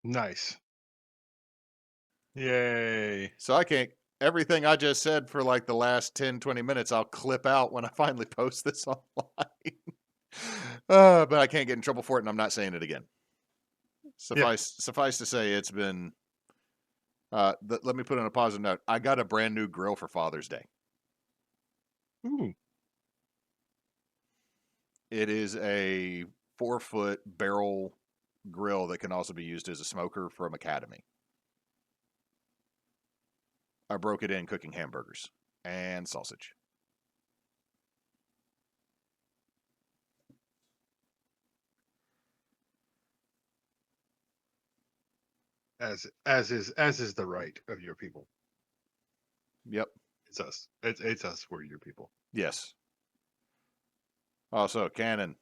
Nice. Yay. So I can't, everything I just said for like the last 10, 20 minutes, I'll clip out when I finally post this online. But I can't get in trouble for it, and I'm not saying it again. Yeah. Suffice to say, it's been. Let me put on a positive note. I got a brand new grill for Father's Day. Ooh. It is a 4-foot barrel grill that can also be used as a smoker from Academy. I broke it in cooking hamburgers and sausage. As is the right of your people. Yep. It's us. It's us. We're your people. Yes. Also, Cannon,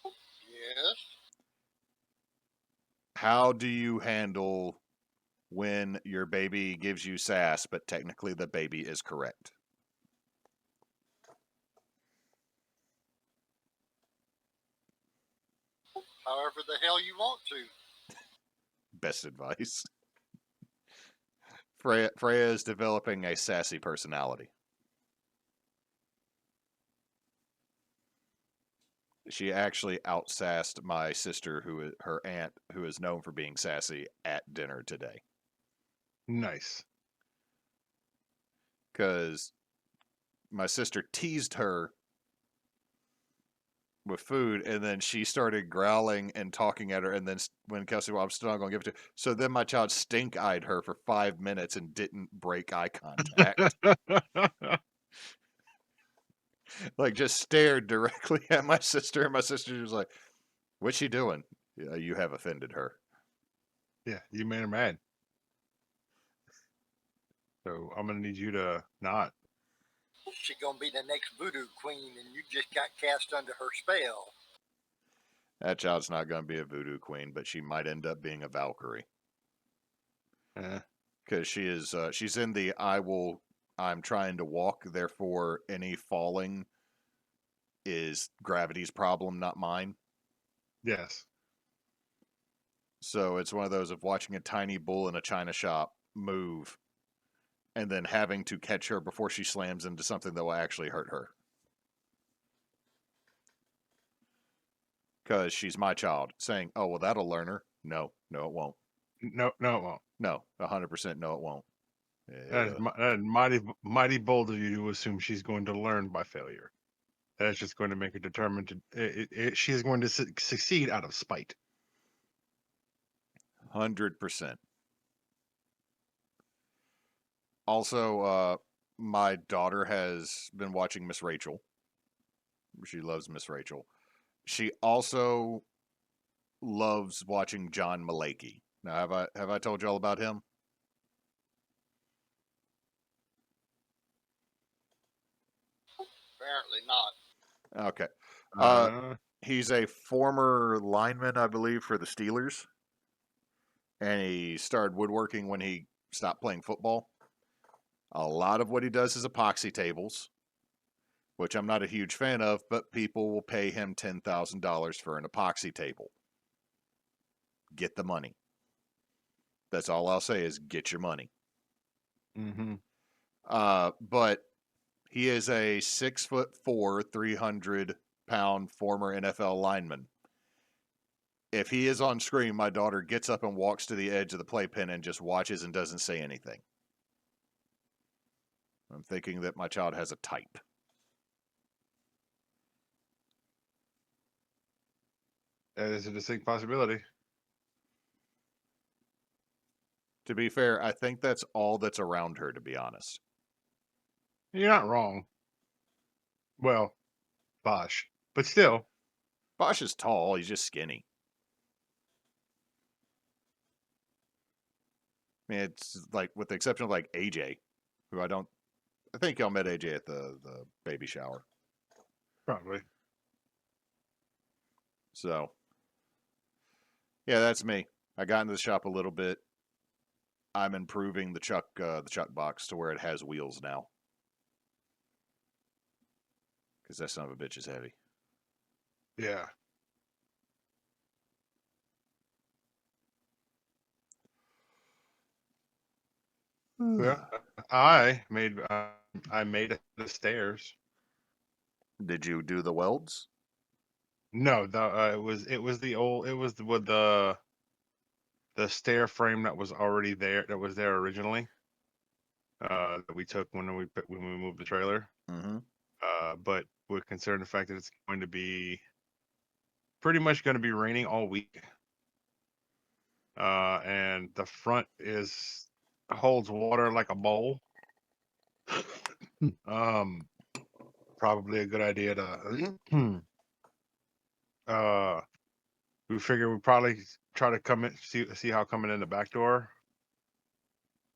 Yes. how do you handle when your baby gives you sass, but technically the baby is correct? However the hell you want to. Best advice. Freya is developing a sassy personality. She actually outsassed my sister, her aunt, who is known for being sassy, at dinner today. Nice. Because my sister teased her with food, and then she started growling and talking at her. And then when Kelsey, well, I'm still not going to give it to. So then my child stink eyed her for 5 minutes and didn't break eye contact. Like just stared directly at my sister, and my sister was like, "What's she doing?" Yeah, you have offended her. Yeah, you made her mad. So I'm gonna need you to not. She gonna be the next voodoo queen, and you just got cast under her spell. That child's not going to be a voodoo queen, but she might end up being a Valkyrie Eh, because she's in the I'm trying to walk, therefore any falling is gravity's problem, not mine. yes. So it's one of those of watching a tiny bull in a china shop move and then having to catch her before she slams into something that will actually hurt her. Because she's my child, saying, "Oh, well, that'll learn her." No, no, it won't. No, no, it won't. No, 100% no, it won't. That is mighty bold of you to assume she's going to learn by failure. That's just going to make her determined to. She is going to succeed out of spite. 100%. Also, my daughter has been watching Miss Rachel. She loves Miss Rachel. She also loves watching John Malakey. Now, have I told you all about him? Apparently not. Okay. Uh, Uh, he's a former lineman, I believe, for the Steelers, and he started woodworking when he stopped playing football. A lot of what he does is epoxy tables, which I'm not a huge fan of, but people will pay him $10,000 for an epoxy table. Get the money. That's all I'll say is get your money. mm-hmm. But he is a 6'4", 300-pound former NFL lineman. If he is on screen, my daughter gets up and walks to the edge of the playpen and just watches and doesn't say anything. I'm thinking that my child has a type. That is a distinct possibility. To be fair, I think that's all that's around her, to be honest. You're not wrong. Well, Bosh, but still. Bosch is tall, he's just skinny. I mean, it's like, with the exception of like AJ, who I think y'all met AJ at the baby shower. Probably. So, yeah, that's me. I got into the shop a little bit. I'm improving the chuck box to where it has wheels now. Because that son of a bitch is heavy. Yeah. Yeah, I made the stairs. Did you do the welds? No, it was with the stair frame that was already there, that was there originally, that we took when we moved the trailer. Mm-hmm. But we're concerned the fact that it's going to be pretty much going to be raining all week. And the front holds water like a bowl. Um, Probably a good idea to uh we figure we probably try to come in, see how coming in the back door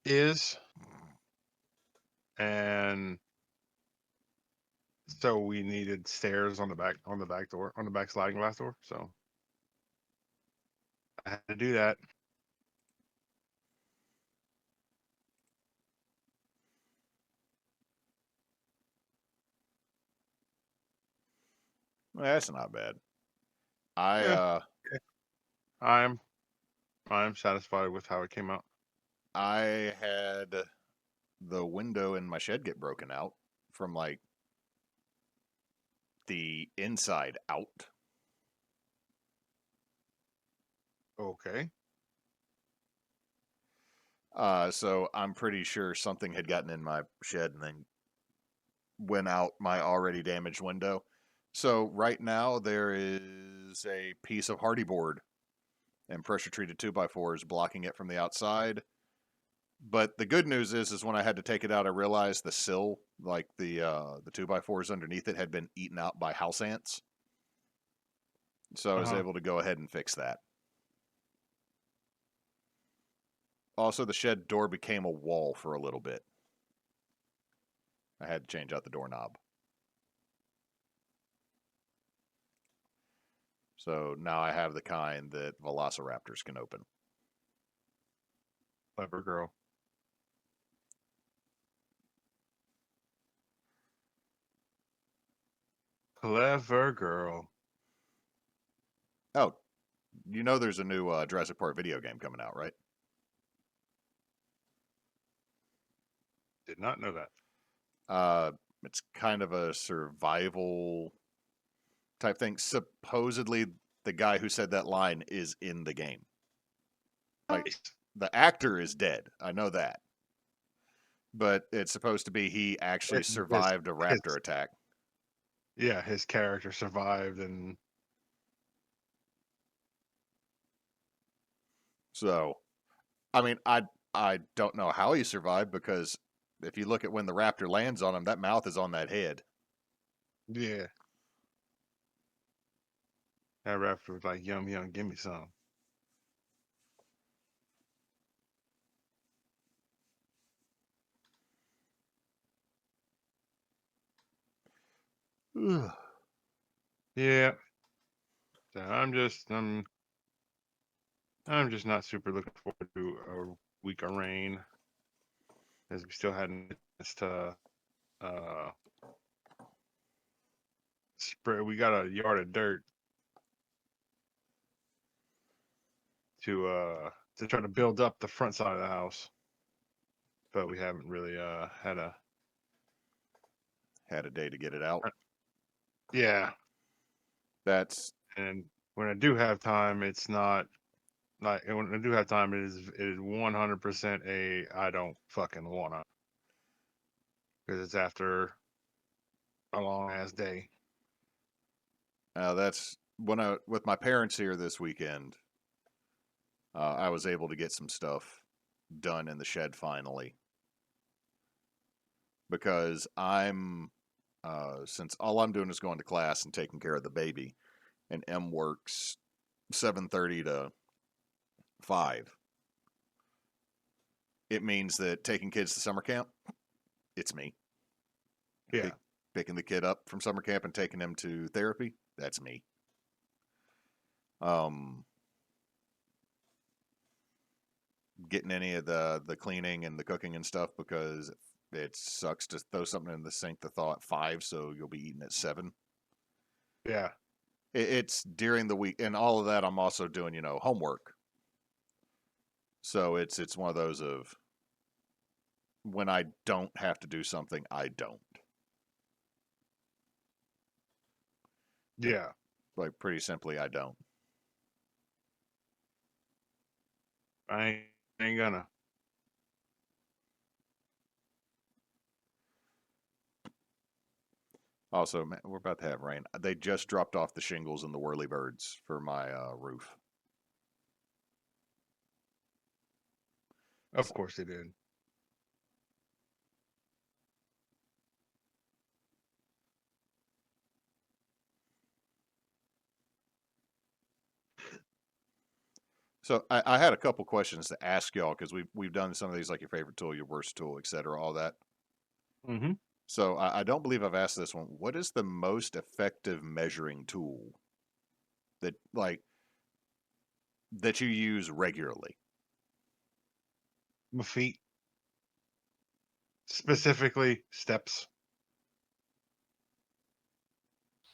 is, and so we needed stairs on the back door, on the back sliding glass door. So I had to do that. That's not bad. I Yeah, I'm I'm satisfied with how it came out. I had the window in my shed get broken out from like the inside out. Okay. So I'm pretty sure something had gotten in my shed and then went out my already damaged window. So right now there is a piece of hardy board and pressure treated 2x4s blocking it from the outside. But the good news is when I had to take it out, I realized the sill, like the 2x4s underneath it, had been eaten out by house ants. So I was Uh-huh. able to go ahead and fix that. Also, the shed door became a wall for a little bit. I had to change out the doorknob. So now I have the kind that velociraptors can open. Clever girl. Clever girl. Oh, you know there's a new Jurassic Park video game coming out, right? Did not know that. It's kind of a survival type thing. Supposedly, the guy who said that line is in the game. Like, Nice. the actor is dead. I know that. But it's supposed to be he actually His, survived a his raptor attack. yeah, his character survived, and So, I mean, I don't know how he survived because if you look at when the raptor lands on him, that mouth is on that head. yeah, that raptor was like, "Yum yum, give me some." Yeah, so I'm just not super looking forward to a week of rain, as we still hadn't to uh spread. We got a yard of dirt to try to build up the front side of the house, but we haven't really had a Had a day to get it out. yeah. That's And when I do have time, it's not like, and when I do have time, it is 100% a I don't fucking wanna, because it's after a long ass day. that's when I with my parents here this weekend. I was able to get some stuff done in the shed finally because I'm since all I'm doing is going to class and taking care of the baby, and M works 7:30 to 5. It means that taking kids to summer camp, it's me. Yeah, Pick, Picking the kid up from summer camp and taking him to therapy, that's me. Um, Getting any of the cleaning and the cooking and stuff because it sucks to throw something in the sink to thaw at 5, so you'll be eating at 7. yeah, It's during the week, and all of that. I'm also doing, homework. So it's one of those of When I don't have to do something, I don't. Yeah. Like, pretty simply, I don't. I ain't gonna. Also, man, we're about to have rain. They just dropped off the shingles and the whirlybirds for my roof. Of course they did. So I had a couple questions to ask y'all because we've done some of these, like your favorite tool, your worst tool, etc., all that. Mm-hmm. So I don't believe I've asked this one. What is the most effective measuring tool that that you use regularly? My feet, specifically steps.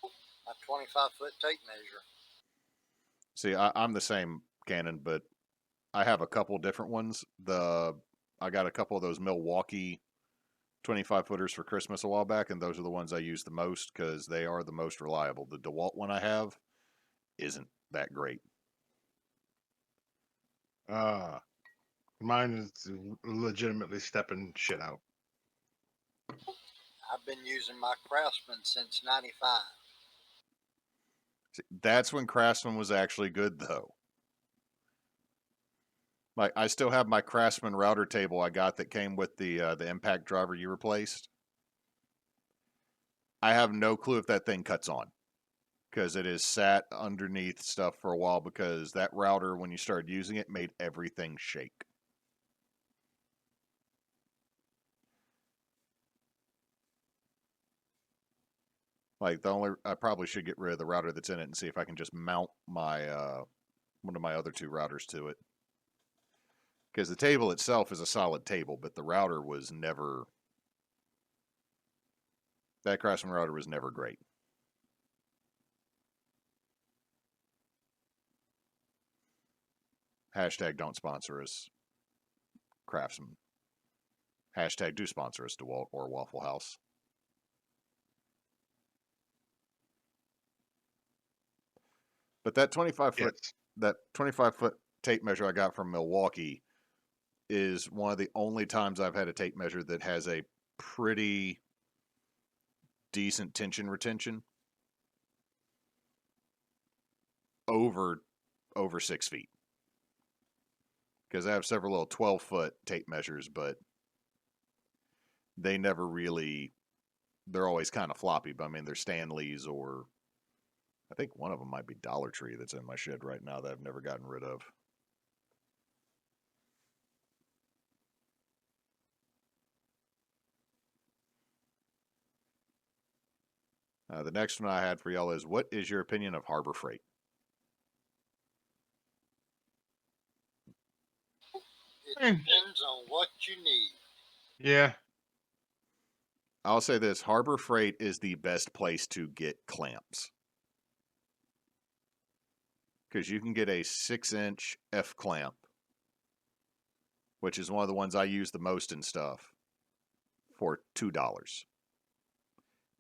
A 25-foot tape measure. See, I'm the same, Cannon, but I have a couple different ones. I got a couple of those Milwaukee 25 footers for Christmas a while back, and those are the ones I use the most because they are the most reliable. The DeWalt one I have isn't that great. Mine is legitimately stepping shit out. I've been using my Craftsman since '95. See, that's when Craftsman was actually good, though. Like, I still have my Craftsman router table I got that came with the impact driver you replaced. I have no clue if that thing cuts on because it has sat underneath stuff for a while because that router, when you started using it, made everything shake. Like, I probably should get rid of the router that's in it and see if I can just mount my one of my other two routers to it. Because the table itself is a solid table, but the router was never. That Craftsman router was never great. Hashtag don't sponsor us, Craftsman. Hashtag do sponsor us, DeWalt or Waffle House. But that 25-foot Yes. that 25-foot tape measure I got from Milwaukee is one of the only times I've had a tape measure that has a pretty decent tension retention over 6 feet. Because I have several little 12-foot tape measures, but they never really. They're always kind of floppy. But I mean, they're Stanleys, or I think one of them might be Dollar Tree that's in my shed right now that I've never gotten rid of. The next one I had for y'all is, what is your opinion of Harbor Freight? It Hmm. depends on what you need. Yeah. I'll say this: Harbor Freight is the best place to get clamps because you can get a 6-inch F clamp, which is one of the ones I use the most in stuff, for $2,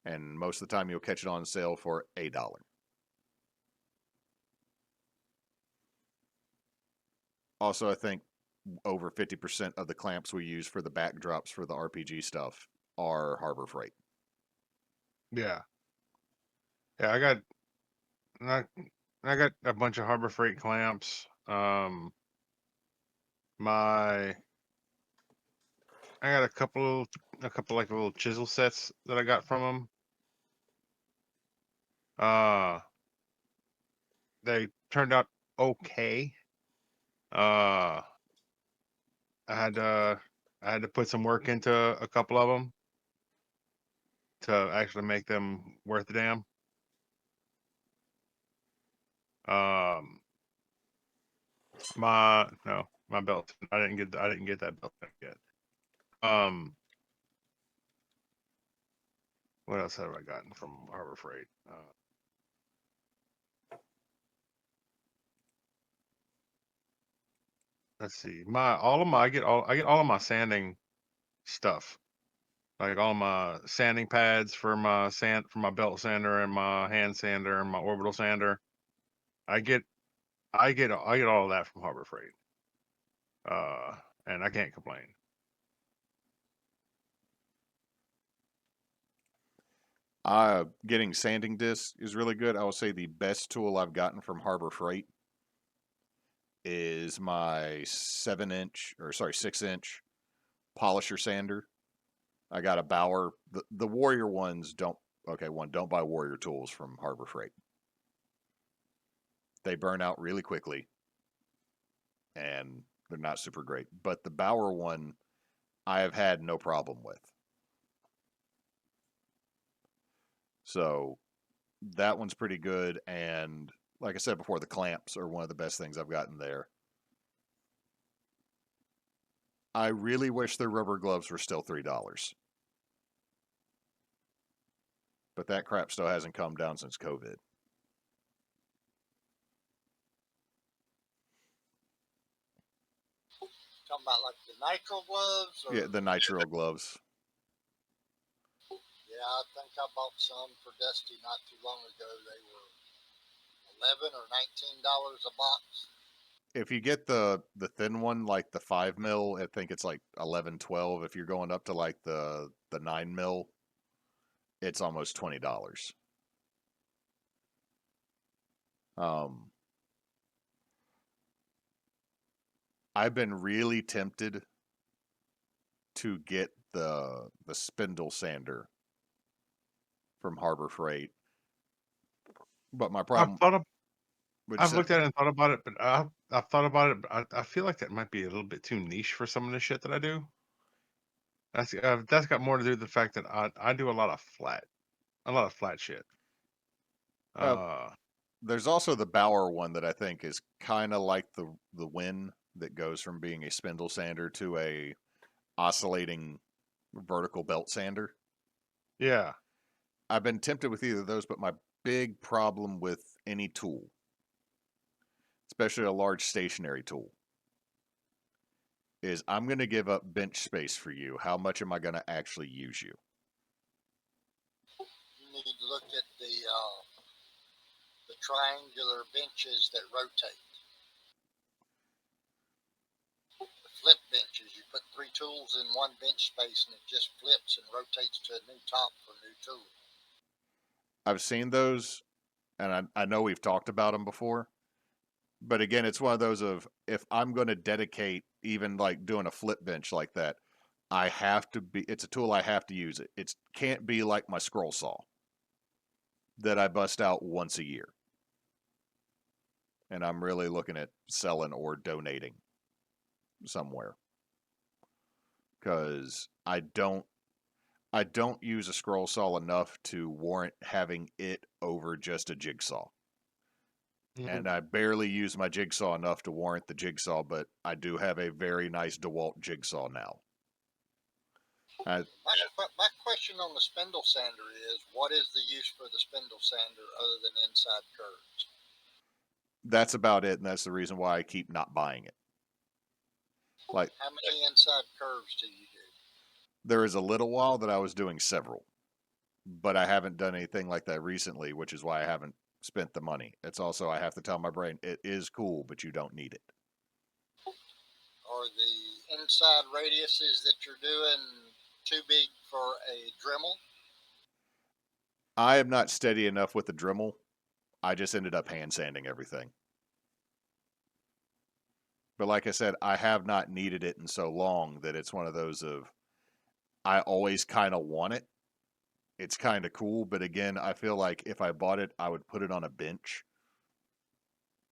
and most of the time you'll catch it on sale for $1. Also, I think over 50% of the clamps we use for the backdrops for the RPG stuff are Harbor Freight. Yeah. Yeah. I, I got a bunch of Harbor Freight clamps. My I got a couple like little chisel sets that I got from them. They turned out okay. Uh, I had to I had to put some work into a couple of them to actually make them worth the damn. Um, my belt. I didn't get that belt yet. Um, what else have I gotten from Harbor Freight? Let's see. I get all of my sanding stuff. Like all my sanding pads for my belt sander and my hand sander and my orbital sander. I get all of that from Harbor Freight. And I can't complain. Getting sanding discs is really good. I will say the best tool I've gotten from Harbor Freight is my 6-inch polisher sander. I got a Bauer. The Warrior ones don't. Okay, don't buy Warrior tools from Harbor Freight. They burn out really quickly, and they're not super great. But the Bauer one, I have had no problem with. So that one's pretty good. And like I said before, the clamps are one of the best things I've gotten there. I really wish their rubber gloves were still $3. But that crap still hasn't come down since COVID. Talking about like the nitrile gloves? Or... Yeah, the nitrile gloves. Yeah, I think I bought some for Dusty not too long ago. They were $11 or $19 a box. If you get the thin one, like the 5 mil, I think it's like 11, 12. If you're going up to like the 9 mil, it's almost $20. I've been really tempted to get the spindle sander from Harbor Freight, but my problem. I've looked at it and thought about it, but I've thought about it. But I feel like that might be a little bit too niche for some of the shit that I do. That's got more to do with the fact that I do a lot of flat shit. There's also the Bauer one that I think is kind of like the Win that goes from being a spindle sander to a oscillating vertical belt sander. Yeah. I've been tempted with either of those, but my big problem with any tool, especially a large stationary tool, is I'm going to give up bench space for you. How much am I going to actually use you? You need to look at the triangular benches that rotate. The flip benches. You put 3 tools in one bench space and it just flips and rotates to a new top for a new tool. I've seen those, and I know we've talked about them before. But again, it's one of those of if I'm going to dedicate even like doing a flip bench like that, I have to be. It's a tool I have to use. It can't be like my scroll saw that I bust out once a year. And I'm really looking at selling or donating somewhere because I don't use a scroll saw enough to warrant having it over just a jigsaw. And I barely use my jigsaw enough to warrant the jigsaw, but I do have a very nice DeWalt jigsaw now. My question on the spindle sander is, what is the use for the spindle sander other than inside curves? That's about it, and that's the reason why I keep not buying it. Like, how many inside curves do you do? There is a little while that I was doing several, but I haven't done anything like that recently, which is why I haven't spent the money. It's also I have to tell my brain it is cool, but you don't need it. Are the inside radiuses that you're doing too big for a Dremel? I am not steady enough with the Dremel. I just ended up hand sanding everything. But like I said, I have not needed it in so long that it's one of those of I always kind of want it. It's kind of cool, but again, I feel like if I bought it, I would put it on a bench,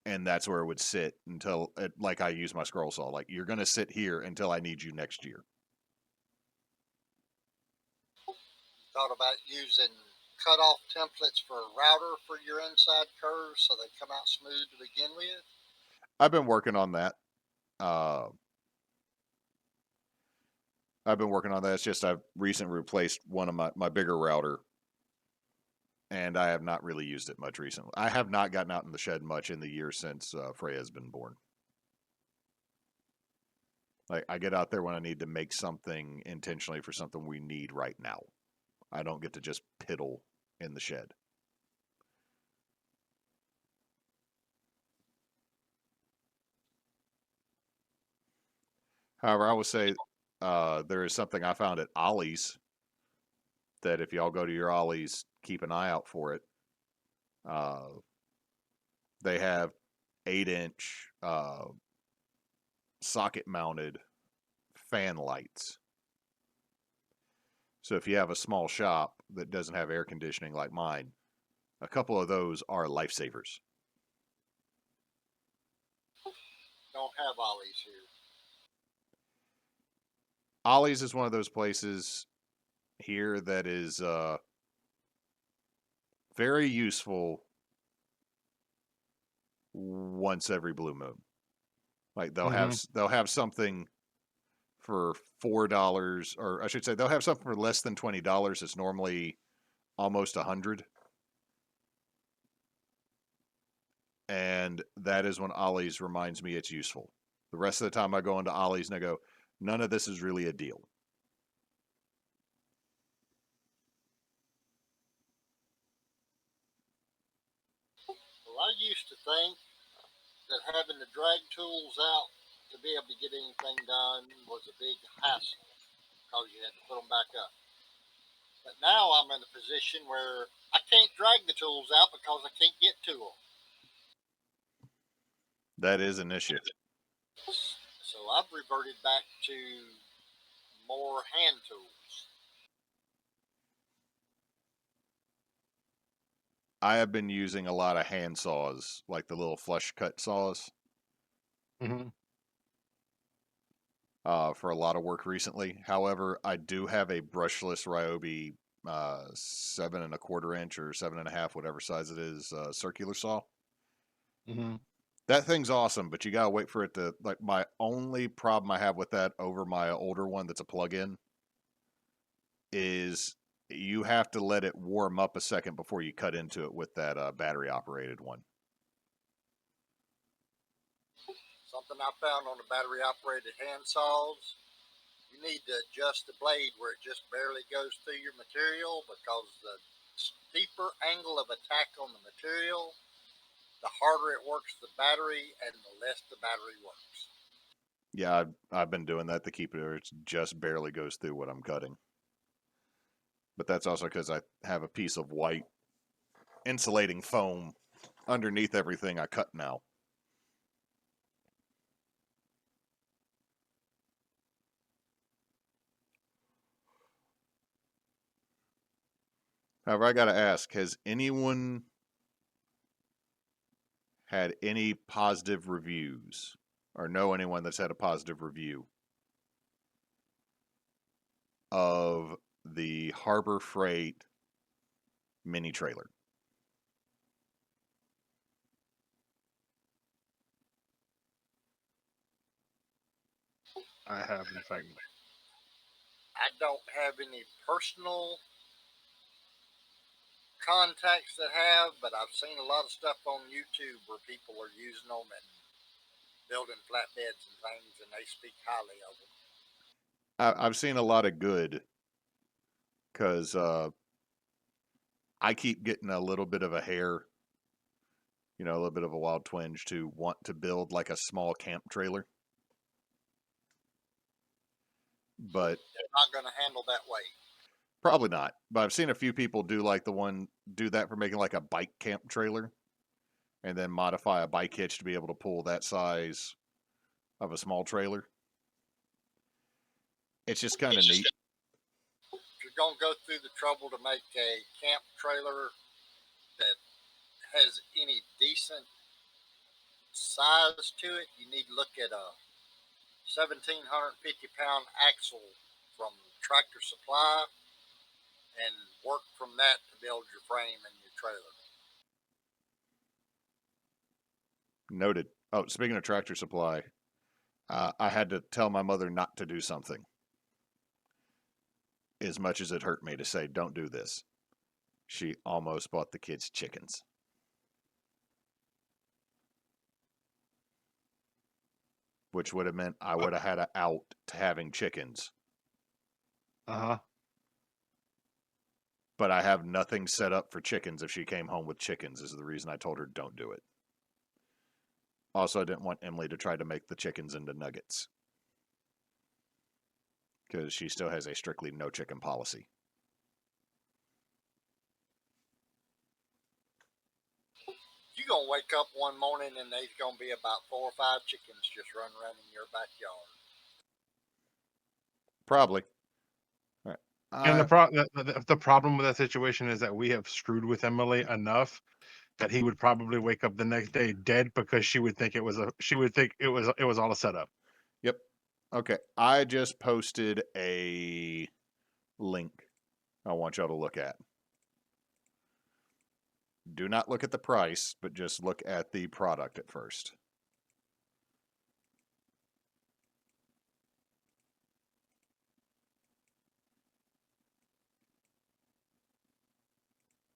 and that's where it would sit until, like I use my scroll saw. Like, you're going to sit here until I need you next year. Thought about using cut-off templates for a router for your inside curves so they come out smooth to begin with? I've been working on that. It's just I've recently replaced one of my bigger router, and I have not really used it much recently. I have not gotten out in the shed much in the year since Freya's been born. Like I get out there when I need to make something intentionally for something we need right now. I don't get to just piddle in the shed. However, I would say there is something I found at Ollie's that if y'all go to your Ollie's, keep an eye out for it. Uh, they have 8-inch socket mounted fan lights. So if you have a small shop that doesn't have air conditioning like mine, a couple of those are lifesavers. Don't have Ollie's here. Ollie's is one of those places here that is very useful once every blue moon. Like they'll have something for $4, or I should say they'll have something for less than $20. It's normally almost $100, and that is when Ollie's reminds me it's useful. The rest of the time I go into Ollie's and I go, none of this is really a deal. Well, I used to think that having the drag tools out to be able to get anything done was a big hassle because you had to put them back up. But now I'm in a position where I can't drag the tools out because I can't get to them. That is an issue. So I've reverted back to more hand tools. I have been using a lot of hand saws, like the little flush cut saws, Mm-hmm. for a lot of work recently. However, I do have a brushless Ryobi 7.25 inch or 7.5, whatever size it is, circular saw. Mm-hmm. That thing's awesome, but you gotta wait for it to, like, my only problem I have with that over my older one that's a plug-in is you have to let it warm up a second before you cut into it with that battery operated one. Something I found on the battery operated hand saws, you need to adjust the blade where it just barely goes through your material because the steeper angle of attack on the material, the harder it works the battery and the less the battery works. Yeah, I've been doing that to keep it, or it just barely goes through what I'm cutting. But that's also because I have a piece of white insulating foam underneath everything I cut now. However, I gotta ask, has anyone had any positive reviews or know anyone that's had a positive review of the Harbor Freight mini trailer? I have, in fact. I don't have any personal contacts that have, but I've seen a lot of stuff on YouTube where people are using them and building flatbeds and things, and they speak highly of them. I've seen a lot of good because I keep getting a little bit of a hair, a little bit of a wild twinge to want to build like a small camp trailer. But They're not going to handle that weight. probably not. But I've seen a few people do that for making like a bike camp trailer and then modify a bike hitch to be able to pull that size of a small trailer. It's just kind of neat. If you're going to go through the trouble to make a camp trailer that has any decent size to it, you need to look at a 1,750-pound axle from Tractor Supply and work from that to build your frame and your trailer. Noted. Oh, speaking of Tractor Supply, I had to tell my mother not to do something. As much as it hurt me to say, don't do this. She almost bought the kids chickens. which would have meant I would have had an out to having chickens. Uh-huh. But I have nothing set up for chickens if she came home with chickens, is the reason I told her don't do it. Also, I didn't want Emily to try to make the chickens into nuggets. Because she still has a strictly no chicken policy. You're going to wake up one morning and there's going to be about 4 or 5 chickens just running around in your backyard. Probably. All right. And the problem with that situation is that we have screwed with Emily enough that he would probably wake up the next day dead because she would think it was all a setup. Yep. Okay. I just posted a link I want y'all to look at. Do not look at the price, but just look at the product at first.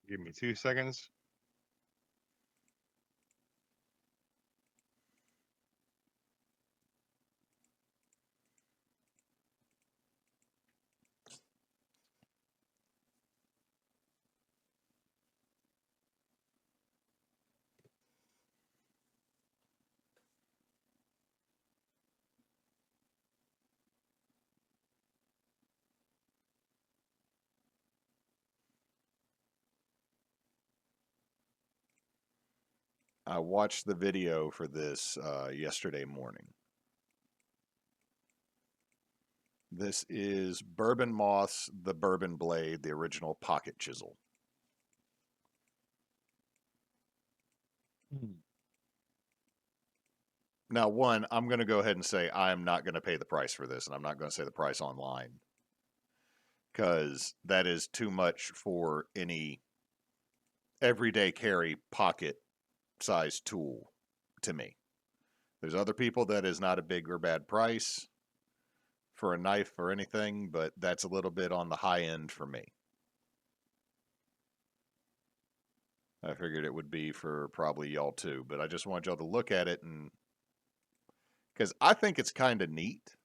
Give me 2 seconds. I watched the video for this yesterday morning. This is Bourbon Moth's The Bourbon Blade, the original pocket chisel. Now, one, I'm going to go ahead and say I am not going to pay the price for this, and I'm not going to say the price online. Because that is too much for any everyday carry pocket size tool to me. There's other people that is not a big or bad price for a knife or anything, but that's a little bit on the high end for me. I figured it would be for probably y'all too, but I just want y'all to look at it, and because I think it's kind of neat,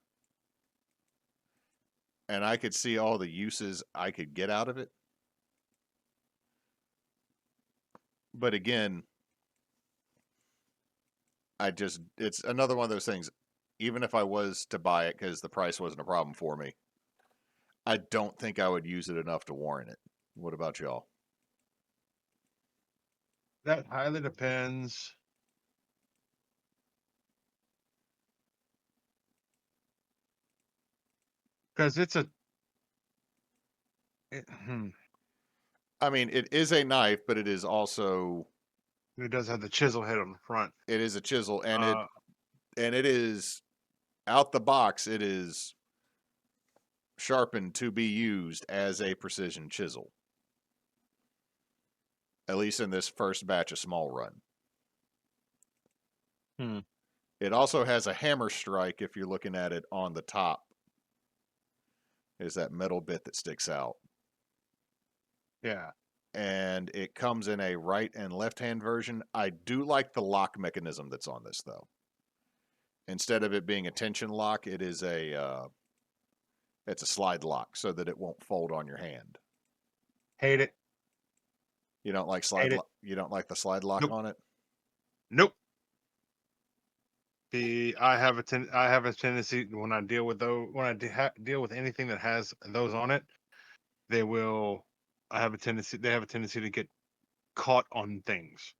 and I could see all the uses I could get out of it. But again, it's another one of those things. Even if I was to buy it because the price wasn't a problem for me, I don't think I would use it enough to warrant it. What about y'all? That highly depends. Because it's a. I mean, it is a knife, but it is also. It does have the chisel head on the front. It is a chisel, and it is out the box. It is sharpened to be used as a precision chisel. At least in this first batch of small run. It also has a hammer strike if you're looking at it on the top. Is that metal bit that sticks out. Yeah. And it comes in a right and left hand version. I do like the lock mechanism that's on this though. Instead of it being a tension lock, it is it's a slide lock so that it won't fold on your hand. Hate it. You don't like you don't like the slide lock Nope. on it? Nope. I have a tendency when I deal with deal with anything that has those on it, they have a tendency to get caught on things.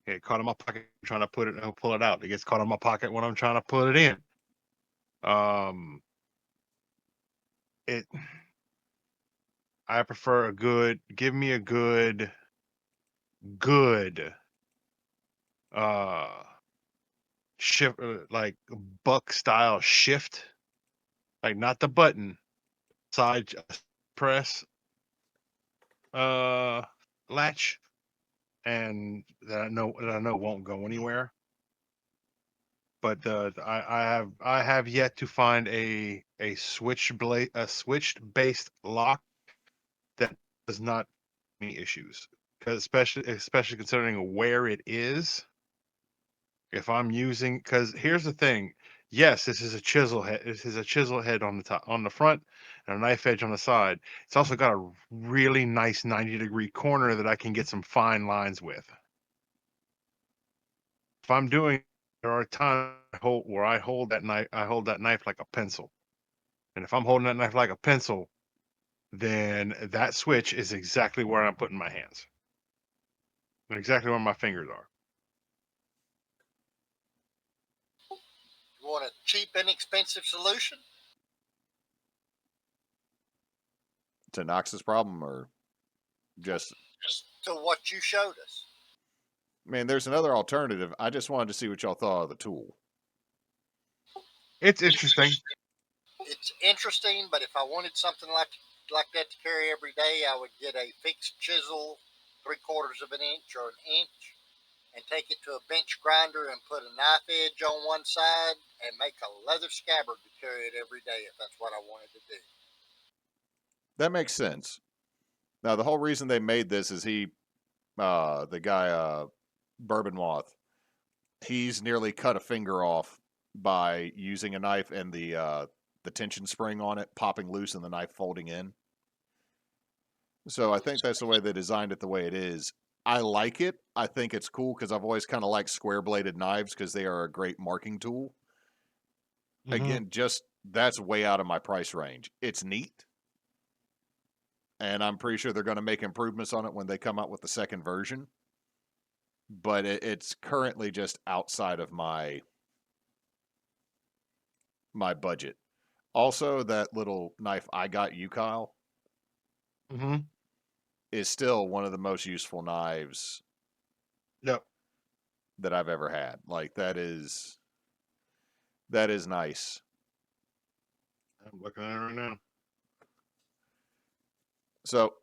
Get caught in my pocket trying to pull it out. It gets caught in my pocket when I'm trying to put it in. I prefer give me a good shift, like buck style shift, like not the button side press latch, and that I know won't go anywhere. But I have yet to find a switched based lock that does not give me issues, because especially considering where it is. If I'm using, because here's the thing, Yes, this is a chisel head. This is a chisel head on the top, on the front, and a knife edge on the side. It's also got a really nice 90-degree corner that I can get some fine lines with. If I'm doing, there are times where I hold that knife. I hold that knife like a pencil, and if I'm holding that knife like a pencil, then that switch is exactly where I'm putting my hands, and exactly where my fingers are. You want a cheap, inexpensive solution? To Knox's problem, or just, To what you showed us. man, there's another alternative. I just wanted to see what y'all thought of the tool. It's interesting. It's interesting, but if I wanted something like that to carry every day, I would get a fixed chisel, 3/4 of an inch or an inch, and take it to a bench grinder and put a knife edge on one side and make a leather scabbard to carry it every day if that's what I wanted to do. That makes sense. Now, the whole reason they made this is the guy, Bourbon Moth, he's nearly cut a finger off by using a knife and the tension spring on it popping loose and the knife folding in. So I think that's the way they designed it the way it is. I like it. I think it's cool because I've always kind of liked square bladed knives because they are a great marking tool. Again, just that's way out of my price range. It's neat. And I'm pretty sure they're going to make improvements on it when they come out with the second version. But it's currently just outside of my budget. Also, that little knife I got you, Kyle, Mm-hmm. is still one of the most useful knives Yep. that I've ever had. Like that is nice. I'm looking at it right now. So,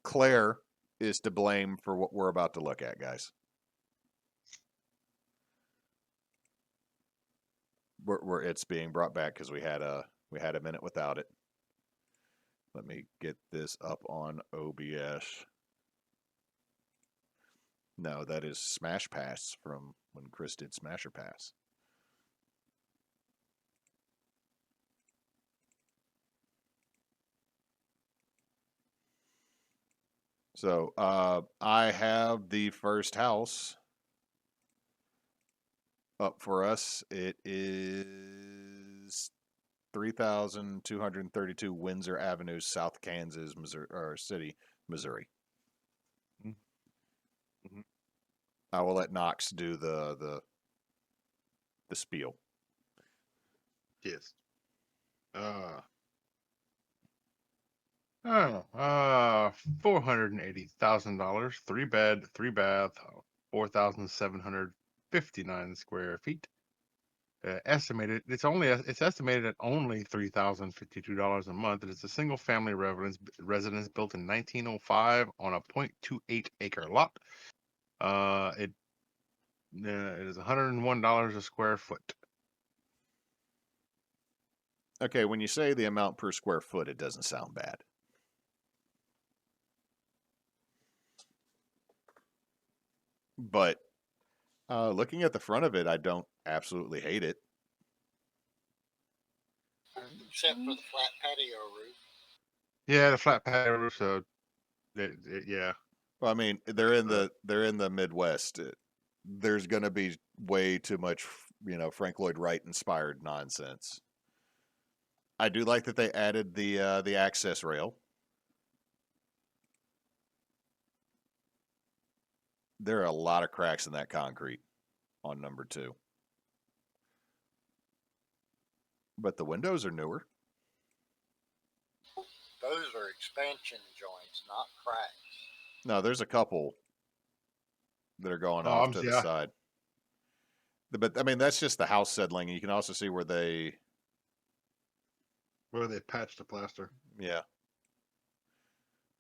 Claire is to blame for what we're about to look at, guys. It's being brought back because we had a minute without it. Let me get this up on OBS. No, that is Smash Pass from when Chris did Smasher Pass. So I have the first house up for us. It is 3,232 Windsor Avenue, South Kansas, Missouri, or City, Missouri. Mm-hmm. I will let Knox do the spiel. Yes. $480,000, 3 bed, 3 bath, 4,759 square feet. Estimated, it's estimated at only $3,052 a month. It is a single family residence built in 1905 on a 0.28 acre lot. It is $101 a square foot. Okay, when you say the amount per square foot, it doesn't sound bad. But looking at the front of it, I don't absolutely hate it. Except for the flat patio roof. Yeah, the flat patio roof. So, yeah. Well, I mean, they're in the Midwest. There's going to be way too much, Frank Lloyd Wright inspired nonsense. I do like that they added the access rail. There are a lot of cracks in that concrete on number 2. But the windows are newer. Those are expansion joints, not cracks. No, there's a couple that are going off to the side. But I mean, that's just the house settling. You can also see where they patched the plaster. Yeah.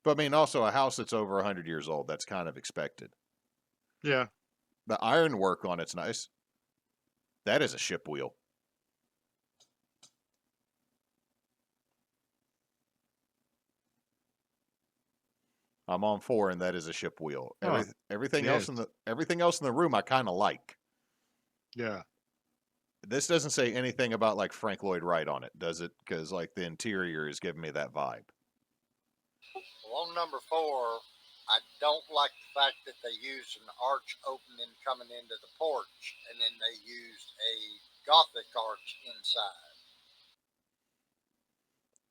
But I mean, also a house that's over 100 years old, that's kind of expected. Yeah. The ironwork on it's nice. That is a ship wheel. I'm on 4, and that is a ship wheel. Everything else in the room, I kind of like. Yeah. This doesn't say anything about like Frank Lloyd Wright on it, does it? Because like the interior is giving me that vibe. Well, on number 4, I don't like the fact that they used an arch opening coming into the porch, and then they used a Gothic arch inside.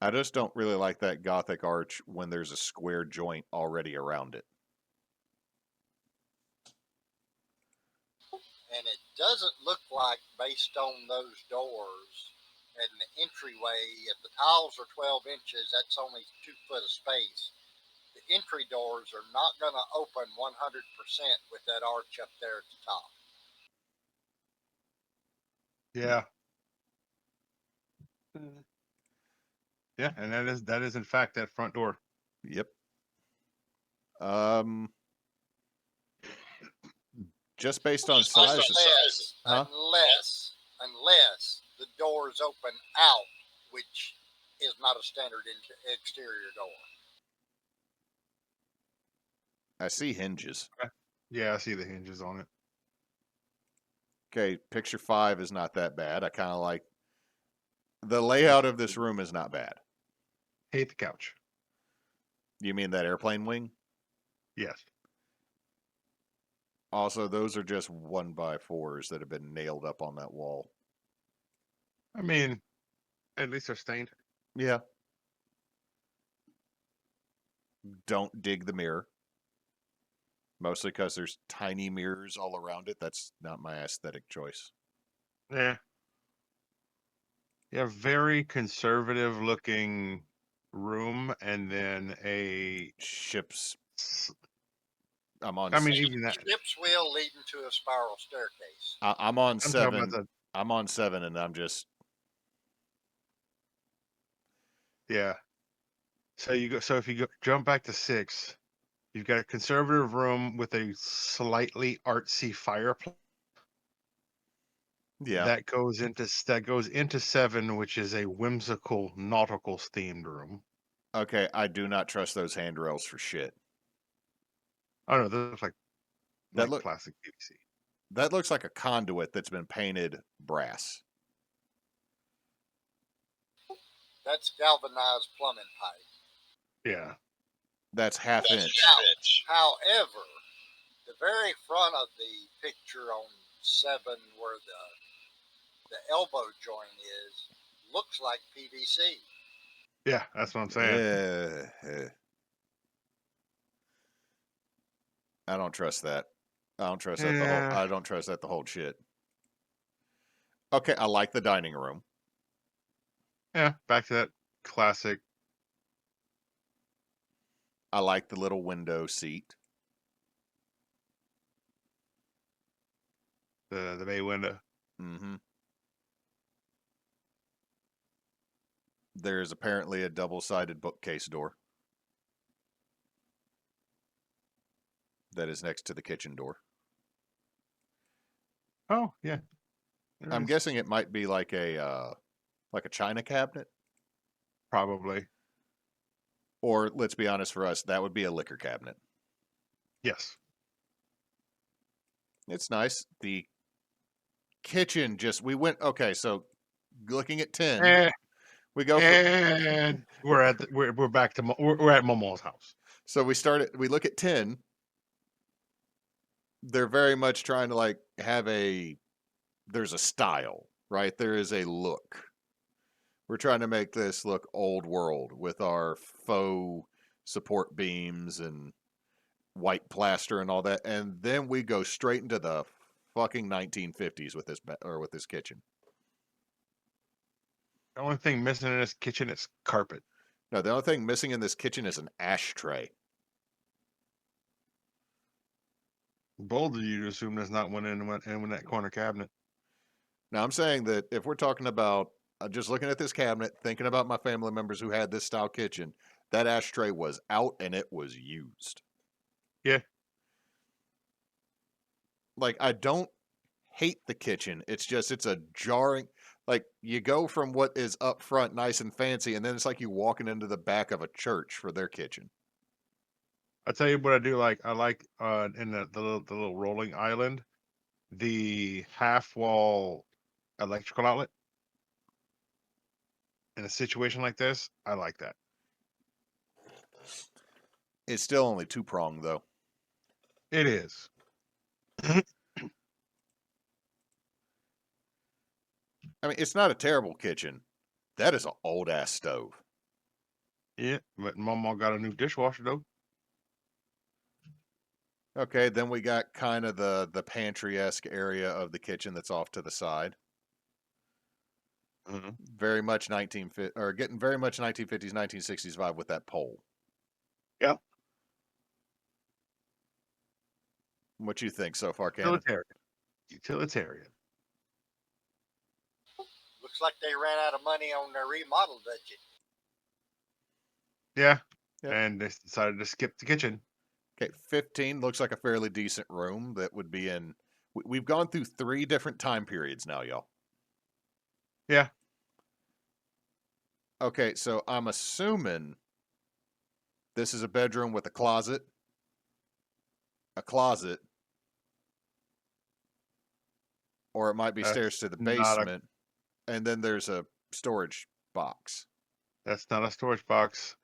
I just don't really like that Gothic arch when there's a square joint already around it. And it doesn't look like, based on those doors and the entryway, if the tiles are 12 inches, that's only 2 foot of space. The entry doors are not going to open 100% with that arch up there at the top. Yeah. Yeah, and that is in fact that front door. Yep. Just based on size. Unless the doors open out, which is not a standard exterior door. I see hinges. Yeah, I see the hinges on it. Okay, picture 5 is not that bad. I kind of like the layout of this room is not bad. Hate the couch. You mean that airplane wing? Yes. Also, those are just 1x4s that have been nailed up on that wall. I mean, at least they're stained. Yeah. Don't dig the mirror. Mostly because there's tiny mirrors all around it. That's not my aesthetic choice. Yeah. Yeah, very conservative looking room, and then a Ships. s- I'm on. I mean, even that. Ship's wheel leading to a spiral staircase. I'm on I'm talking 7. about the I'm on 7, and I'm just. yeah. So you go. So if you go jump back to 6, you've got a conservative room with a slightly artsy fireplace. Yeah. That goes into 7, which is a whimsical nautical themed room. Okay, I do not trust those handrails for shit. Oh no, those look That like look plastic PVC. that looks like a conduit that's been painted brass. That's galvanized plumbing pipe. Yeah. That's half inch. However, the very front of the picture on 7, where the elbow joint is, looks like PVC. Yeah, that's what I'm saying. I don't trust that. I don't trust that Yeah. I don't trust that to hold shit. Okay, I like the dining room. Yeah, back to that classic. I like the little window seat. The bay window. Mm-hmm. There's apparently a double-sided bookcase door that is next to the kitchen door. Oh, yeah. I'm guessing it might be like a china cabinet, Probably. or let's be honest, for us, that would be a liquor cabinet. Yes. It's nice. The kitchen we went okay. So looking at 10, we go for. And we're back to we're at Momo's house. So we look at 10. They're very much trying to like have there's a style, right? There is a look. We're trying to make this look old world with our faux support beams and white plaster and all that. And then we go straight into the fucking 1950s with this kitchen. The only thing missing in this kitchen is carpet. No, the only thing missing in this kitchen is an ashtray. Bold of you to assume there's not one in that corner cabinet. Now, I'm saying that if we're talking about just looking at this cabinet, thinking about my family members who had this style kitchen, that ashtray was out and it was used. Yeah. Like, I don't hate the kitchen. It's just, it's a jarring, like, you go from what is up front nice and fancy, and then it's like you walking into the back of a church for their kitchen. I'll tell you what I do like. I like in the little rolling island, the half wall electrical outlet in a situation like this, I like that. It's still only 2-pronged though. It is. I mean, it's not a terrible kitchen. That is an old ass stove. Yeah, but Mama got a new dishwasher though. Okay, then we got kind of the pantry-esque area of the kitchen that's off to the side. Mm-hmm. Very much 1950 or getting very much 1950s, 1960s vibe with that pole. Yep. What you think so far, Cannon? Utilitarian. Looks like they ran out of money on their remodel budget. Yeah. Yep. And they decided to skip the kitchen. Okay, 15 looks like a fairly decent room that would be in. We've gone through 3 different time periods now, y'all. Yeah. Okay, so I'm assuming this is a bedroom with a closet, or it might be That's stairs to the not a basement, and then there's a storage box. that's not a storage box.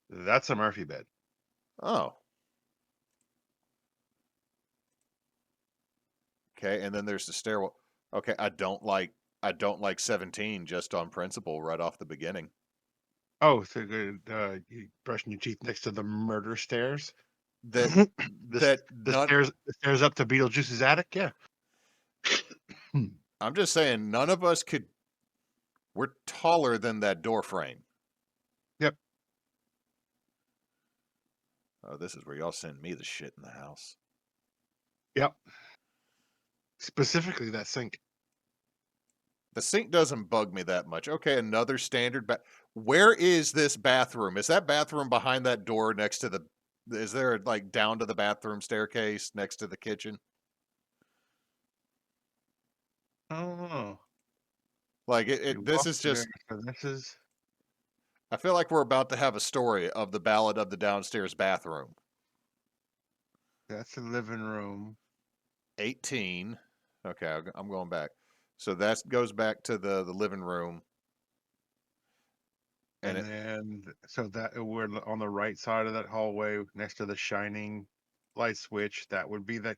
That's a Murphy bed. Oh. Okay, and then there's the stairwell. Okay, I don't like 17 just on principle right off the beginning. Oh, so good. You brushing your teeth next to the murder stairs. That the stairs up to Beetlejuice's attic. Yeah. I'm just saying, none of us could. We're taller than that door frame. Yep. Oh, this is where y'all send me the shit in the house. Yep. Specifically that sink. The sink doesn't bug me that much. Okay, another standard Where is this bathroom? Is that bathroom behind that door next to the? Is there like down to the bathroom staircase next to the kitchen? Oh. Like this is just. This is. I feel like we're about to have a story of the ballad of the downstairs bathroom. That's the living room. 18. Okay, I'm going back. So that goes back to the living room. And then, so that we're on the right side of that hallway, next to the shining light switch. That would be that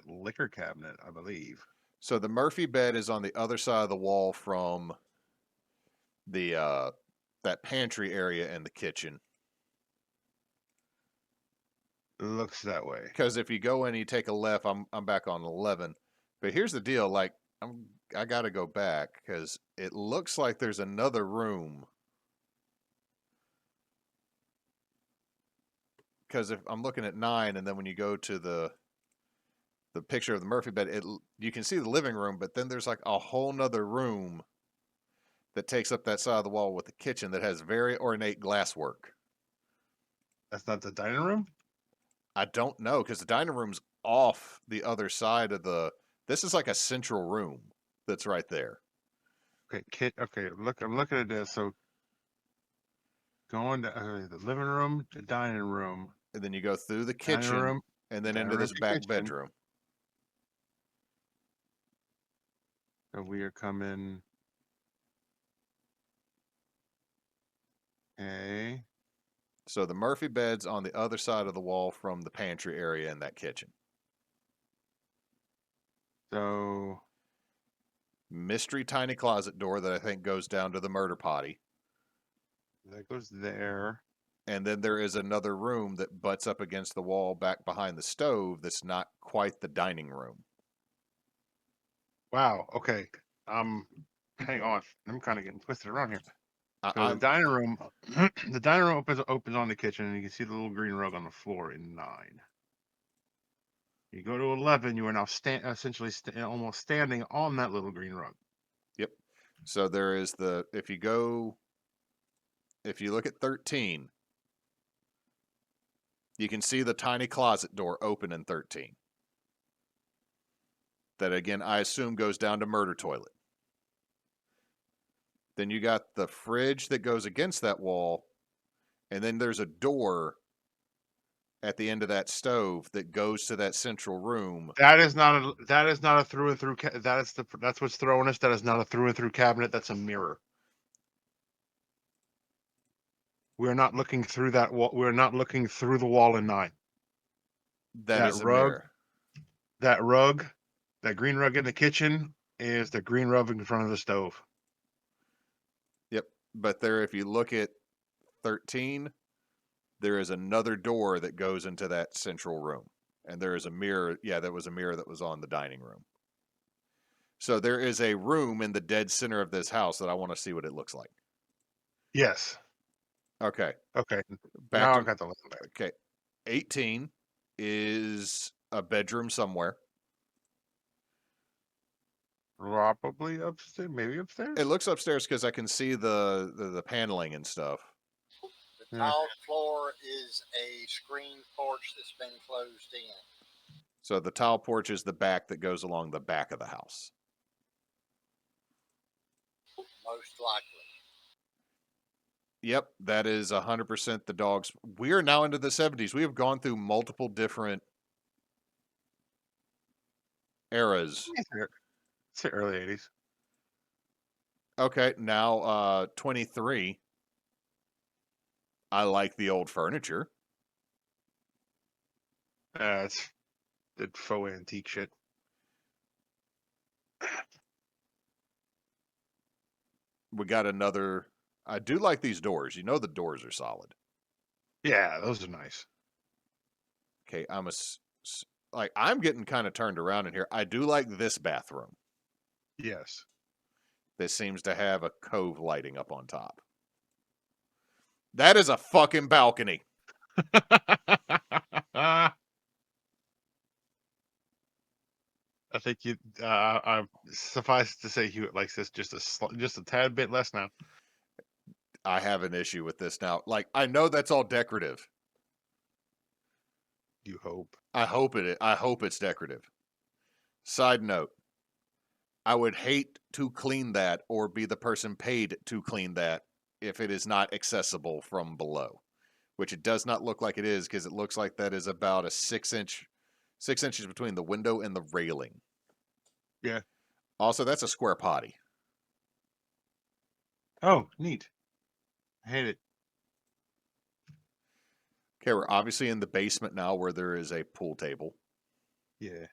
liquor cabinet, I believe. So the Murphy bed is on the other side of the wall from the that pantry area in the kitchen. Looks that way. Because if you go in and you take a left, I'm back on 11. But here's the deal: like I got to go back because it looks like there's another room. Because if I'm looking at 9, and then when you go to the picture of the Murphy bed, you can see the living room, but then there's like a whole nother room that takes up that side of the wall with the kitchen that has very ornate glasswork. That's not the dining room? I don't know, because the dining room's off the other side of the. This is like a central room that's right there. Okay, I'm looking at this. So going to the living room, the dining room, And then you go through the dining kitchen, room, and then dining into room this to back kitchen. bedroom. So we are coming. Okay. So the Murphy bed's on the other side of the wall from the pantry area in that kitchen. So Mystery tiny closet door that I think goes down to the murder potty. that goes there. And then there is another room that butts up against the wall back behind the stove that's not quite the dining room. Wow. Okay. Hang on. I'm kind of getting twisted around here. So the I'm, dining room, the dining room opens on the kitchen, and you can see the little green rug on the floor in 9. You go to 11, you are now essentially almost standing on that little green rug. Yep. So there is if you look at 13, you can see the tiny closet door open in 13. That again, I assume goes down to murder toilet. Then you got the fridge that goes against that wall, and then there's a door, at the end of that stove that goes to that central room. That is not a through and through. That's what's throwing us. That is not a through and through cabinet. That's a mirror. We're not looking through that wall. We're not looking through the wall in 9. That That is a rug, mirror. that rug, that green rug in the kitchen is the green rug in front of the stove. Yep. But there, if you look at 13, there is another door that goes into that central room. And there is a mirror. Yeah, that was a mirror that was on the dining room. So there is a room in the dead center of this house that I want to see what it looks like. Yes. Okay. Okay. Back Now to I got the list back. okay. 18 is a bedroom somewhere. Probably upstairs. Maybe upstairs. It looks upstairs because I can see the paneling and stuff. The Yeah. tile floor is a screen porch that's been closed in. So the tile porch is the back that goes along the back of the house. Most likely. Yep, that is 100% the dogs. We are now into the 70s. We have gone through multiple different eras. It's the early 80s. Okay, now 23. I like the old furniture. It's the faux antique shit. We got another. I do like these doors. You know the doors are solid. Yeah, those are nice. Okay, I'm getting kind of turned around in here. I do like this bathroom. Yes. This seems to have a cove lighting up on top. That is a fucking balcony. I think you. I suffice to say, Hewitt likes this just a tad bit less now. I have an issue with this now. Like, I know that's all decorative. You hope. I hope it's decorative. Side note, I would hate to clean that or be the person paid to clean that if it is not accessible from below, which it does not look like it is because it looks like that is about a 6 inches between the window and the railing. Yeah. Also, that's a square potty. Oh, neat. I hate it. Okay, we're obviously in the basement now where there is a pool table. Yeah.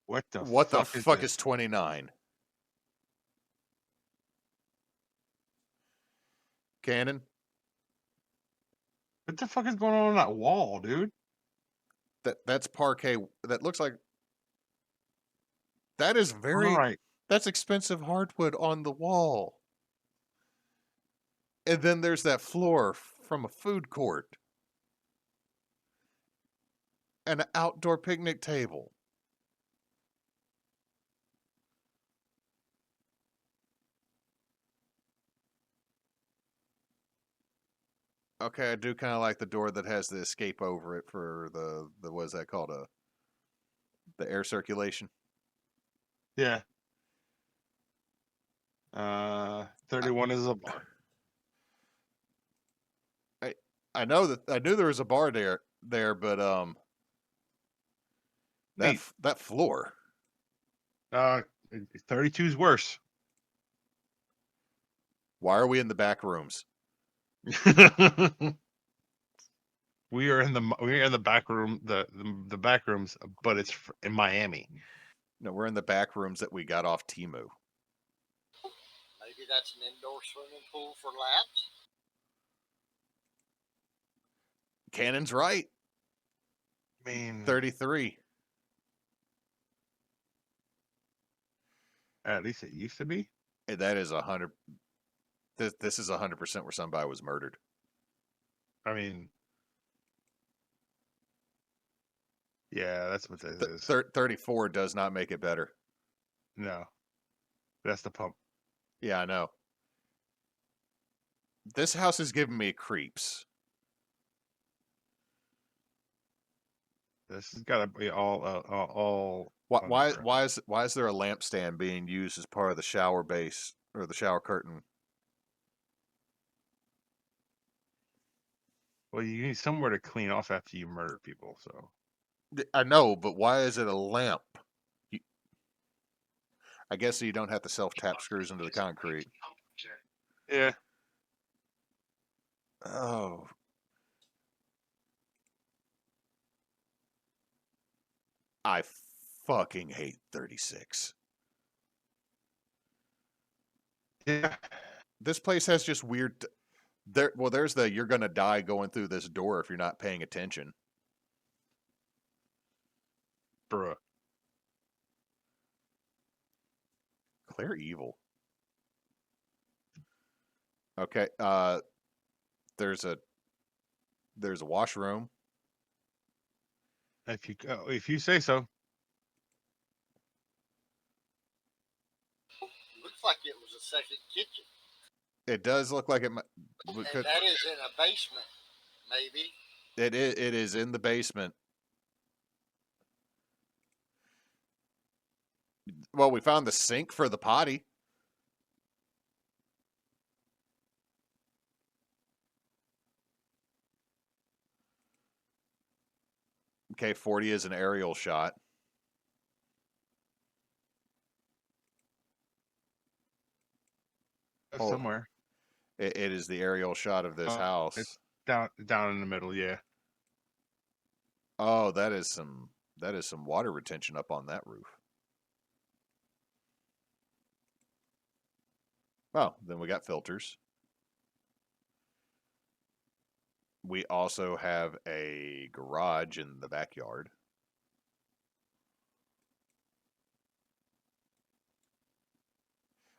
What the fuck this? is 29? Cannon? What the fuck is going on that wall, dude? That's parquet. That looks like that is very Right. that's expensive hardwood on the wall. And then there's that floor from a food court. And an outdoor picnic table. Okay, I do kind of like the door that has the escape over it for the what is that called? The air circulation. Yeah. 31 is a bar. I knew there was a bar there, but Neat. that floor. 32 is worse. Why are we in the back rooms? We are in the back room, the back rooms, but it's in Miami. No, we're in the back rooms that we got off Temu. Maybe that's an indoor swimming pool for laps. Cannon's right. I mean, 33. at least it used to be. And that is 100. This is 100% where somebody was murdered. I mean, yeah, that's what this is. 34 does not make it better. No, that's the pump. Yeah, I know. This house is giving me creeps. This has got to be all. Why is there a lampstand being used as part of the shower base or the shower curtain. Well, you need somewhere to clean off after you murder people. So I know, but why is it a lamp? I guess you don't have to self-tap screws into the concrete. yeah, Oh. I fucking hate 36. yeah, This place has just weird. There's the you're gonna die going through this door if you're not paying attention. bruh. Clear evil. Okay. There's a washroom. If you say so. Looks like it was a second kitchen. It does look like it. And that is in a basement, maybe. It is in the basement. Well, we found the sink for the potty. Okay, 40 is an aerial shot. Oh, Somewhere. it is the aerial shot of this It's house. down in the middle. Yeah. Oh, that is some water retention up on that roof. Oh, then we got filters. We also have a garage in the backyard.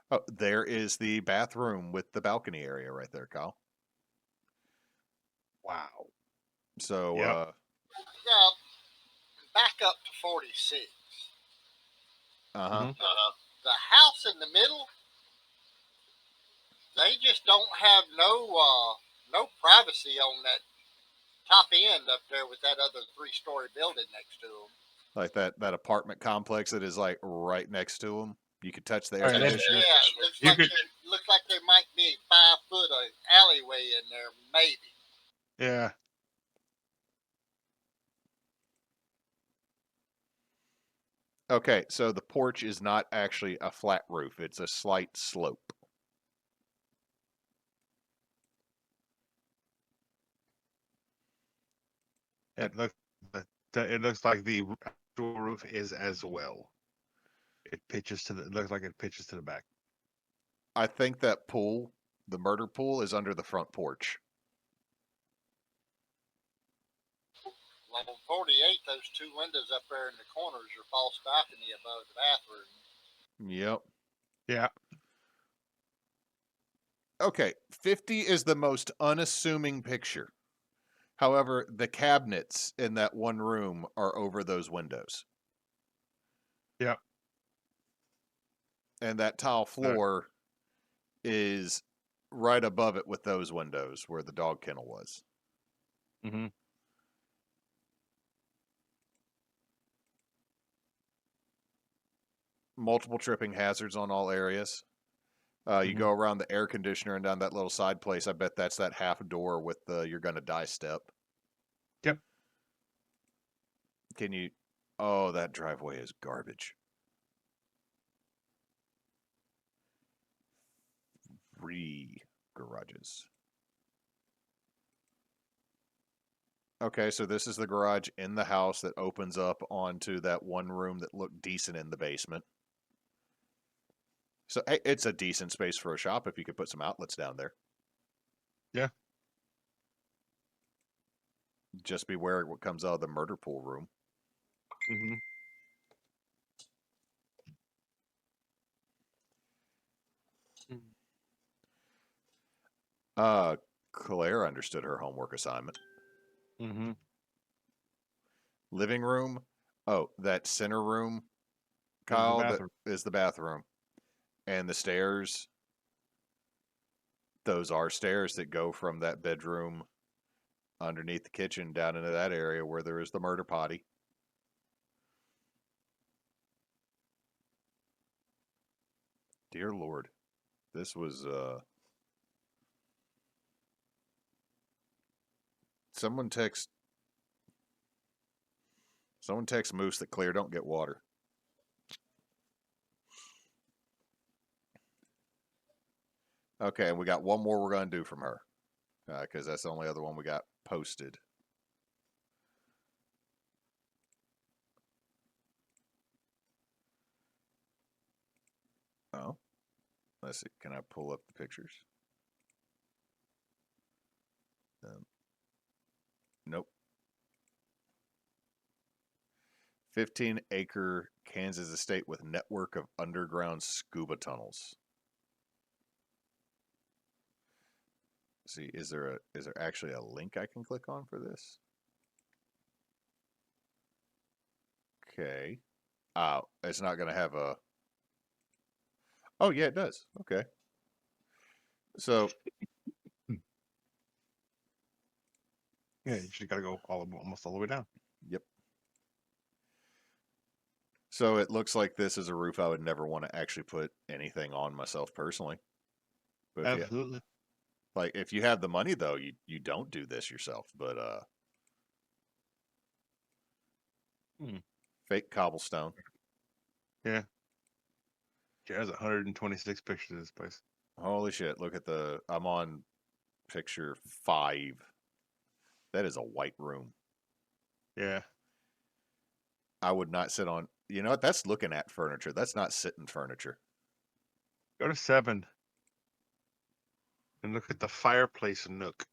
Oh, there is the bathroom with the balcony area right there, Kyle. Wow. So, Yep. Now, back up to 46. uh-huh. Mhm. The house in the middle, they just don't have no privacy on that top end up there with that other 3-story building next to them. Like that apartment complex that is like right next to them. You could touch the air Right, and conditioner. Yeah, You could- looks like there might be a 5-foot alleyway in there, maybe. Yeah. Okay, so the porch is not actually a flat roof. It's a slight slope. It looks like the actual roof is as well. It looks like it pitches to the back. I think that pool, the murder pool, is under the front porch. On 48, those 2 windows up there in the corners are false balcony above the bathroom. Yep. Yeah. Okay, 50 is the most unassuming picture. However, the cabinets in that one room are over those windows. Yeah. And that tile floor is right above it with those windows where the dog kennel was. Mm-hmm. Multiple tripping hazards on all areas. You Mhm. go around the air conditioner and down that little side place. I bet that's that half door with the "you're gonna die" step. Yep. Can you? Oh, that driveway is garbage. 3 garages. Okay, so this is the garage in the house that opens up onto that one room that looked decent in the basement. So hey, it's a decent space for a shop if you could put some outlets down there. Yeah. Just beware what comes out of the murder pool room. Mm-hmm. Claire understood her homework assignment. Mm-hmm. Living room. Oh, that center room, The Kyle, that bathroom. is the bathroom. And the stairs, those are stairs that go from that bedroom underneath the kitchen down into that area where there is the murder potty. Dear Lord, This was someone text Moose that Clear don't get water. Okay, and we got one more we're gonna do from her because that's the only other one we got posted. Oh, let's see. Can I pull up the pictures? Nope. 15-acre Kansas estate with network of underground scuba tunnels. See, is there actually a link I can click on for this? Okay. Oh, it's not going to have a. Oh yeah, it does. Okay. So Yeah, you just got to go almost all the way down. yep. So it looks like this is a roof I would never want to actually put anything on myself personally. But Absolutely. like if you have the money though, you don't do this yourself. But fake cobblestone. Yeah. There's 126 pictures of this place. Holy shit! Look at the. I'm on picture 5. That is a white room. Yeah. I would not sit on. You know what? That's looking at furniture. That's not sitting furniture. Go to 7 and look at the fireplace nook.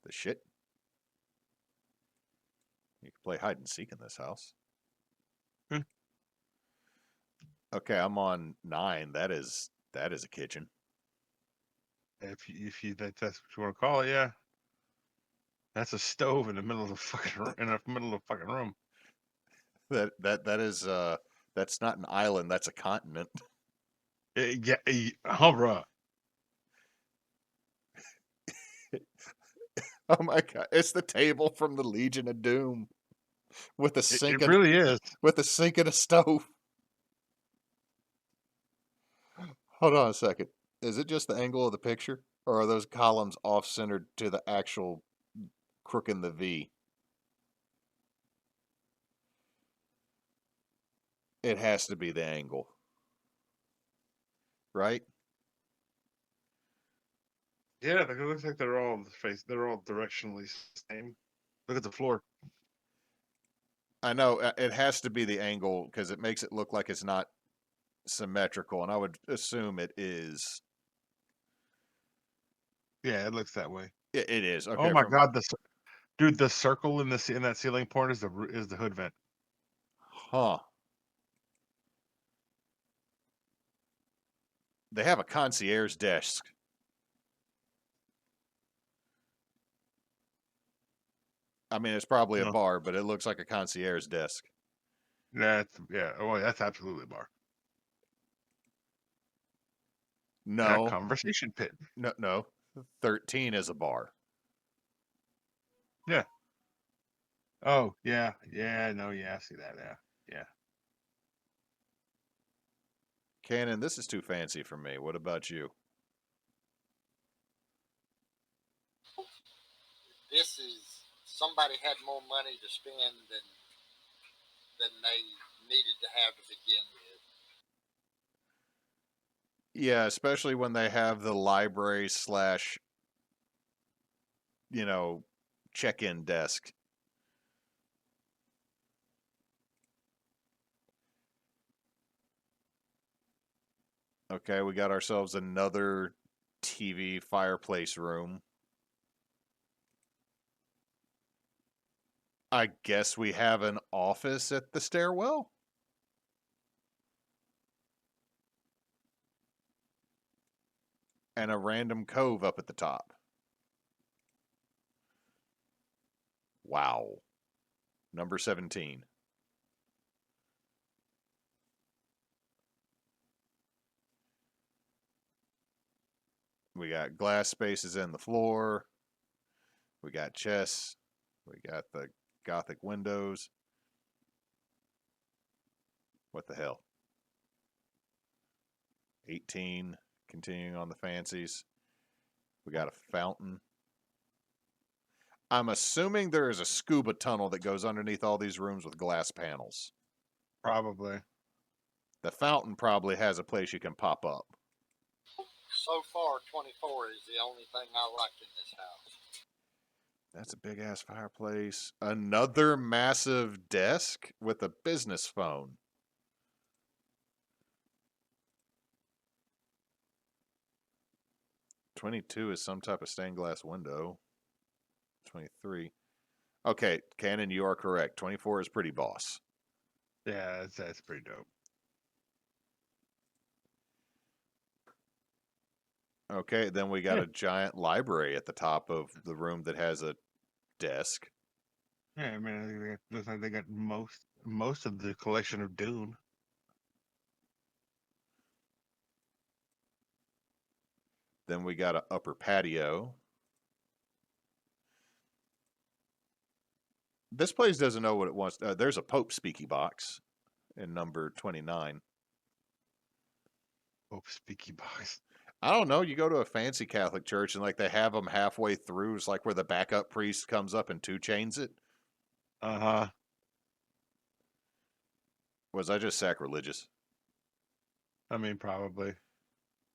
The shit. You can play hide and seek in this house. Okay, I'm on 9. That is a kitchen. If you that's what you want to call it, yeah. That's a stove in the middle of the fucking room. That is that's not an island. That's a continent. Yeah, bruh. Oh my god! It's the table from the Legion of Doom with a sink. It really is. With a sink and a stove. Hold on a second. Is it just the angle of the picture, or are those columns off-centered to the actual crook in the V? It has to be the angle, right? Yeah, it looks like they're all directionally same. Look at the floor. I know it has to be the angle because it makes it look like it's not symmetrical, and I would assume it is. Yeah, it looks that way. It is. Okay. Oh my god, dude, the circle in that ceiling point is the hood vent. Huh. They have a concierge desk. I mean, it's probably a No. bar, but it looks like a concierge desk. That's absolutely a bar. And a No, conversation pit. no. 13 is a bar. Yeah. Oh, yeah. Yeah, no, yeah, I see that. Yeah. Cannon, this is too fancy for me. What about you? This is somebody had more money to spend than they needed to have to begin with. Yeah, especially when they have the library slash, check-in desk. Okay, we got ourselves another TV fireplace room. I guess we have an office at the stairwell. And a random cove up at the top. Wow. Number 17. We got glass spaces in the floor. We got chests. We got the Gothic windows. What the hell? 18, continuing on the fancies. We got a fountain. I'm assuming there is a scuba tunnel that goes underneath all these rooms with glass panels. Probably. The fountain probably has a place you can pop up. So far, 24 is the only thing I like in this house. That's a big ass fireplace. Another massive desk with a business phone. $22 is some type of stained glass window. 23. Okay, Cannon, you are correct. 24 is pretty boss. Yeah, that's pretty dope. Okay, then we got a giant library at the top of the room that has a desk. Yeah, I mean, I think looks like they got most of the collection of Dune. Then we got an upper patio. This place doesn't know what it wants. There's a Pope speaky box in number 29. Oh, speaky box. I don't know. You go to a fancy Catholic church and like they have them halfway through. It's like where the backup priest comes up and two chains it. Uh-huh. Was I just sacrilegious? I mean, probably.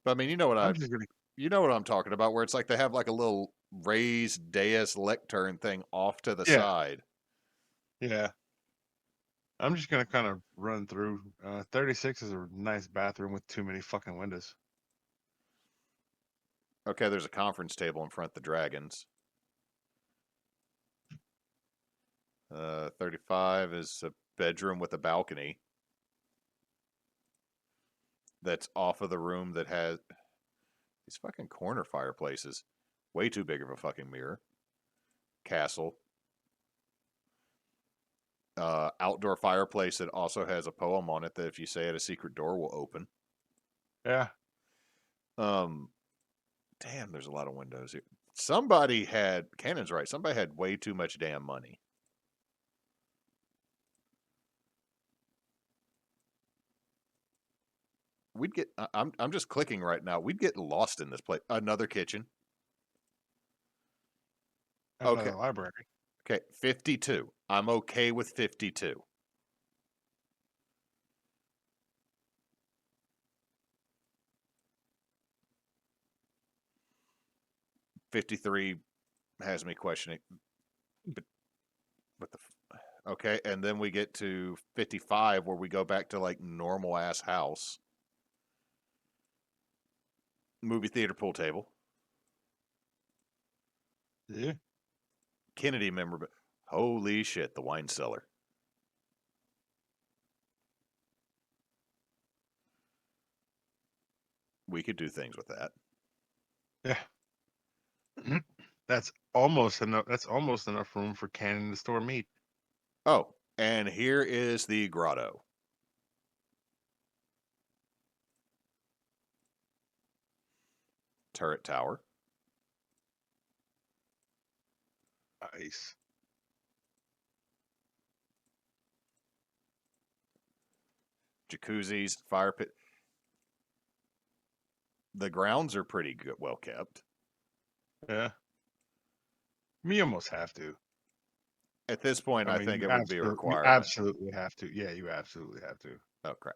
But I mean, you know what I'm just gonna. you know what I'm talking about, where it's like they have like a little raised dais lectern thing off to the Yeah. side. Yeah. I'm just gonna kind of run through. 36 is a nice bathroom with too many fucking windows. Okay, there's a conference table in front of the dragons. 35 is a bedroom with a balcony. That's off of the room that has these fucking corner fireplaces. Way too big of a fucking mirror. Castle. Outdoor fireplace that also has a poem on it that if you say it, a secret door will open. Yeah. Damn, there's a lot of windows here. Somebody had, Cannon's right, somebody had way too much damn money. We'd get, I'm just clicking right now. We'd get lost in this place. Another kitchen. Another Okay. library. Okay, 52. I'm okay with 52. $53 has me questioning. But what the okay, and then we get to 55 where we go back to like normal ass house. Movie theater pool table. Yeah. Kennedy member. Holy shit, the wine cellar. We could do things with that. Yeah. That's almost enough. That's almost enough room for Cannon to store meat. Oh, and here is the grotto. Turret tower. Nice. Jacuzzis, fire pit. The grounds are pretty good, well kept. Yeah. You almost have to. At this point, I mean, think you it would be a You requirement. absolutely have to. Yeah, you absolutely have to. Oh, crap.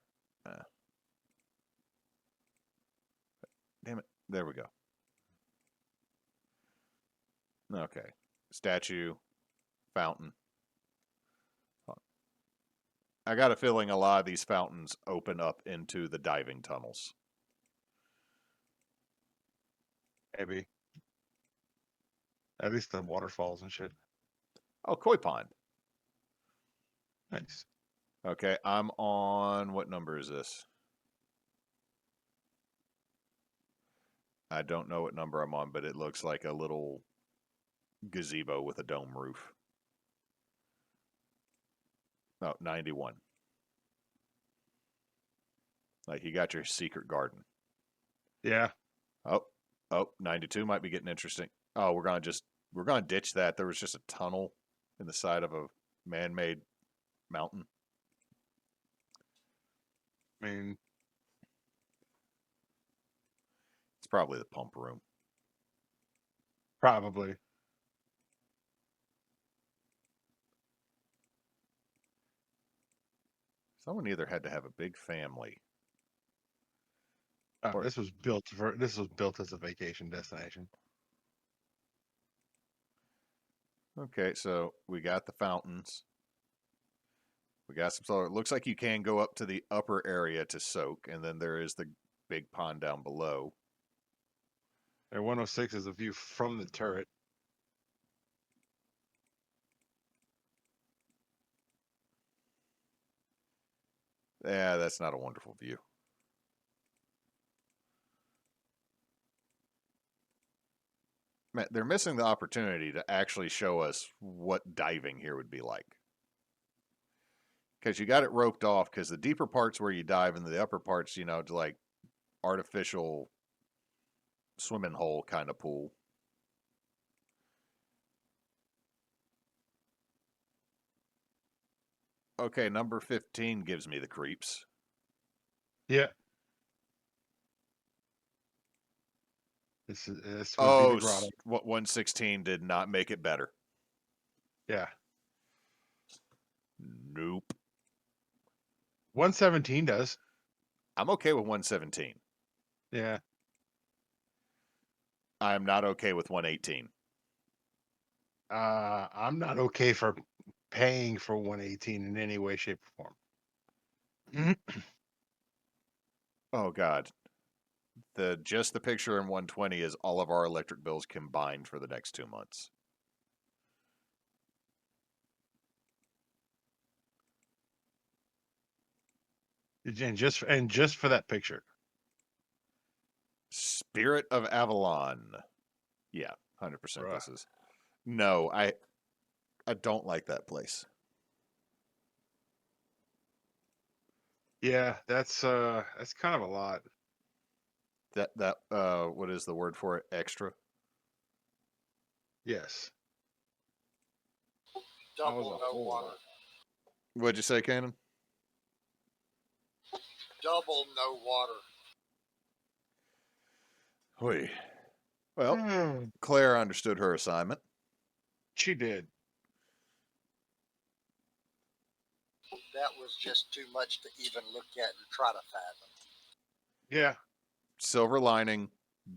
Damn it. There we go. Okay. Statue, fountain. I got a feeling a lot of these fountains open up into the diving tunnels. Maybe. At least the waterfalls and shit. Oh, koi pond. Nice. Okay, I'm on, what number is this? I don't know what number I'm on, but it looks like a little gazebo with a dome roof. Oh, 91. Like you got your secret garden. Yeah. Oh, 92 might be getting interesting. Oh, we're gonna ditch that. There was just a tunnel in the side of a man-made mountain. I mean, It's probably the pump room. Probably. Someone either had to have a big family. Oh, this was built as a vacation destination. Okay, so we got the fountains. We got some solar. It looks like you can go up to the upper area to soak, and then there is the big pond down below. And 106 is a view from the turret. Yeah, that's not a wonderful view. Man, they're missing the opportunity to actually show us what diving here would be like. Because you got it roped off, because the deeper parts where you dive and the upper parts, to like artificial swimming hole kind of pool. Okay, number 15 gives me the creeps. Yeah. This would be the grotto. What 116 did not make it better. Yeah. Nope. 117 does. I'm okay with 117. Yeah. I'm not okay with 118. I'm not okay for paying for 118 in any way, shape, or form. Oh God. Just the picture in 120 is all of our electric bills combined for the next 2 months. And just for that picture. Spirit of Avalon. Yeah, 100% this is. No, I don't like that place. Yeah, that's kind of a lot. That what is the word for it? Extra? Yes. Double no water. What'd you say, Cannon? Double no water. Oy. Well, Claire understood her assignment. She did. That was just too much to even look at and try to fathom. Yeah. Silver lining,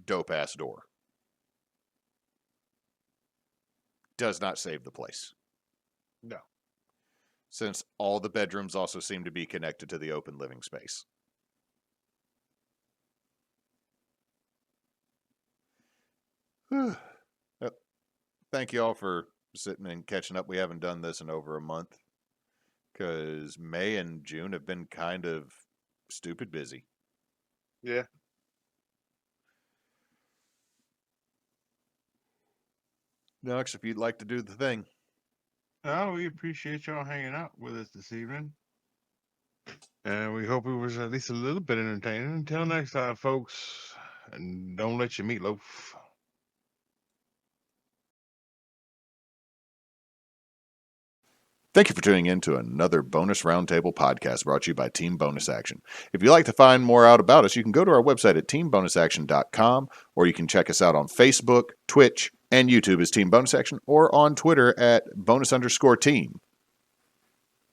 dope ass door. Does not save the place. No. Since all the bedrooms also seem to be connected to the open living space. Thank you all for sitting and catching up. We haven't done this in over a month because May and June have been kind of stupid busy. Yeah. Nox, if you'd like to do the thing. Oh, we appreciate y'all hanging out with us this evening. And we hope it was at least a little bit entertaining. Until next time, folks, and don't let your meatloaf. Thank you for tuning in to another Bonus Roundtable podcast brought to you by Team Bonus Action. If you'd like to find more out about us, you can go to our website at teambonusaction.com, or you can check us out on Facebook, Twitch, and YouTube as Team Bonus Action, or on Twitter at bonus_team.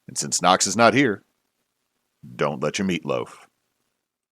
And since Nox is not here, don't let your meatloaf.